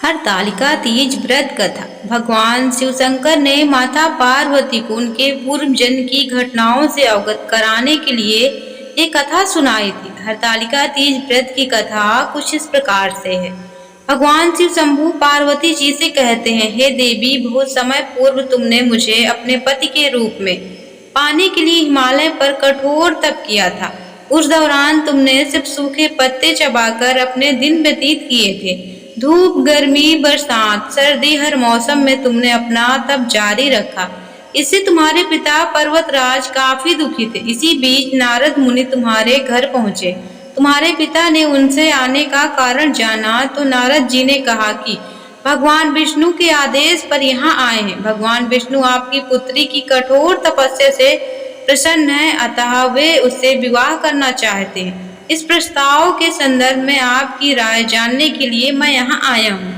हरतालिका तीज व्रत कथा। भगवान शिव शंकर ने माता पार्वती को उनके पूर्व जन्म की घटनाओं से अवगत कराने के लिए ये कथा सुनाई थी। हरतालिका तीज व्रत की कथा कुछ इस प्रकार से है। भगवान शिव शंभु पार्वती जी से कहते हैं, हे देवी, बहुत समय पूर्व तुमने मुझे अपने पति के रूप में पाने के लिए हिमालय पर कठोर तप किया था। उस दौरान तुमने सिर्फ सूखे पत्ते चबाकर अपने दिन व्यतीत किए थे। धूप, गर्मी, बरसात, सर्दी, हर मौसम में तुमने अपना तप जारी रखा। इससे तुम्हारे पिता पर्वतराज काफी दुखी थे। इसी बीच नारद मुनि तुम्हारे घर पहुंचे। तुम्हारे पिता ने उनसे आने का कारण जाना तो नारद जी ने कहा कि भगवान विष्णु के आदेश पर यहाँ आए हैं। भगवान विष्णु आपकी पुत्री की कठोर तपस्या से प्रसन्न है, अतः वे उससे विवाह करना चाहते हैं। इस प्रस्ताव के संदर्भ में आपकी राय जानने के लिए मैं यहाँ आया हूँ।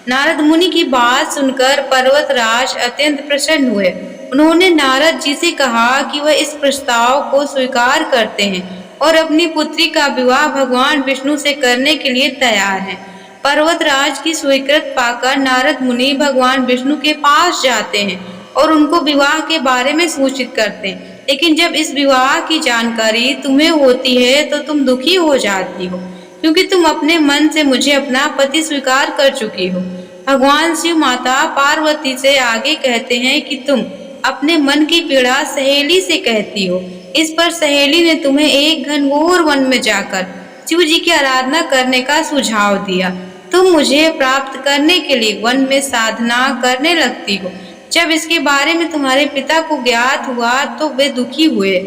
नारद मुनि की बात सुनकर पर्वतराज अत्यंत प्रसन्न हुए। उन्होंने नारद जी से कहा कि वह इस प्रस्ताव को स्वीकार करते हैं और अपनी पुत्री का विवाह भगवान विष्णु से करने के लिए तैयार हैं। पर्वतराज की स्वीकृति पाकर नारद मुनि भगवान विष्णु के पास जाते हैं और उनको विवाह के बारे में सूचित करते हैं। लेकिन जब इस विवाह की जानकारी तुम्हें होती है तो तुम दुखी हो जाती हो, क्योंकि तुम अपने मन से मुझे अपना पति स्वीकार कर चुकी हो। भगवान शिव माता पार्वती से आगे कहते हैं कि तुम अपने मन की पीड़ा सहेली से कहती हो। इस पर सहेली ने तुम्हें एक घनघोर वन में जाकर शिव जी की आराधना करने का सुझाव दिया। तुम मुझे प्राप्त करने के लिए वन में साधना करने लगती हो। जब इसके बारे में तुम्हारे पिता को ज्ञात हुआ तो वे दुखी हुए।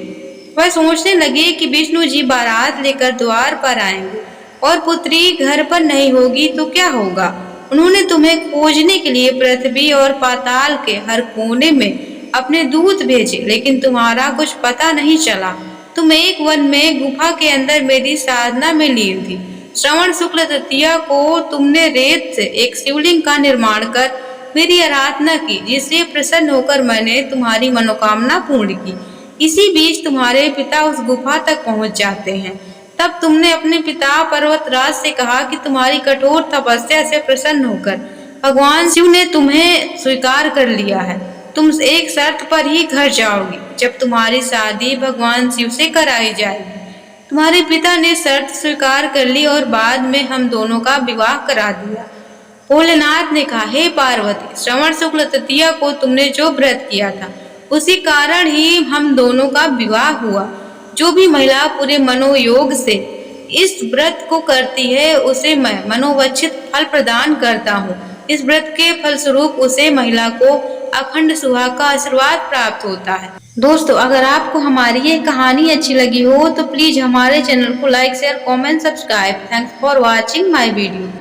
वह सोचने लगे कि विष्णु जी बारात लेकर द्वार पर आएंगे और पुत्री घर पर नहीं होगी तो क्या होगा। उन्होंने तुम्हें खोजने के लिए पृथ्वी और पाताल के हर कोने में अपने दूत भेजे, लेकिन तुम्हारा कुछ पता नहीं चला। तुम एक वन में गुफा के अंदर मेरी साधना में लीन थी। श्रवण शुक्ल तृतीया को तुमने रेत से एक शिवलिंग का निर्माण कर मेरी आराधना की, जिससे प्रसन्न होकर मैंने तुम्हारी मनोकामना पूर्ण की। इसी बीच तुम्हारे पिता उस गुफा तक पहुंच जाते हैं। तब तुमने अपने पिता पर्वतराज से कहा कि तुम्हारी कठोर तपस्या से प्रसन्न होकर भगवान शिव ने तुम्हें स्वीकार कर लिया है। तुम एक शर्त पर ही घर जाओगी, जब तुम्हारी शादी भगवान शिव से कराई जाएगी। तुम्हारे पिता ने शर्त स्वीकार कर ली और बाद में हम दोनों का विवाह करा दिया। भोलेनाथ ने कहा, हे पार्वती, श्रवण शुक्ल तृतीया को तुमने जो व्रत किया था उसी कारण ही हम दोनों का विवाह हुआ। जो भी महिला पूरे मनोयोग से इस व्रत को करती है उसे मैं मनोवांछित फल प्रदान करता हूँ। इस व्रत के फलस्वरूप उसे महिला को अखंड सुहाग का आशीर्वाद प्राप्त होता है। दोस्तों, अगर आपको हमारी ये कहानी अच्छी लगी हो तो प्लीज हमारे चैनल को like, share, comment, subscribe. Thanks for watching my video.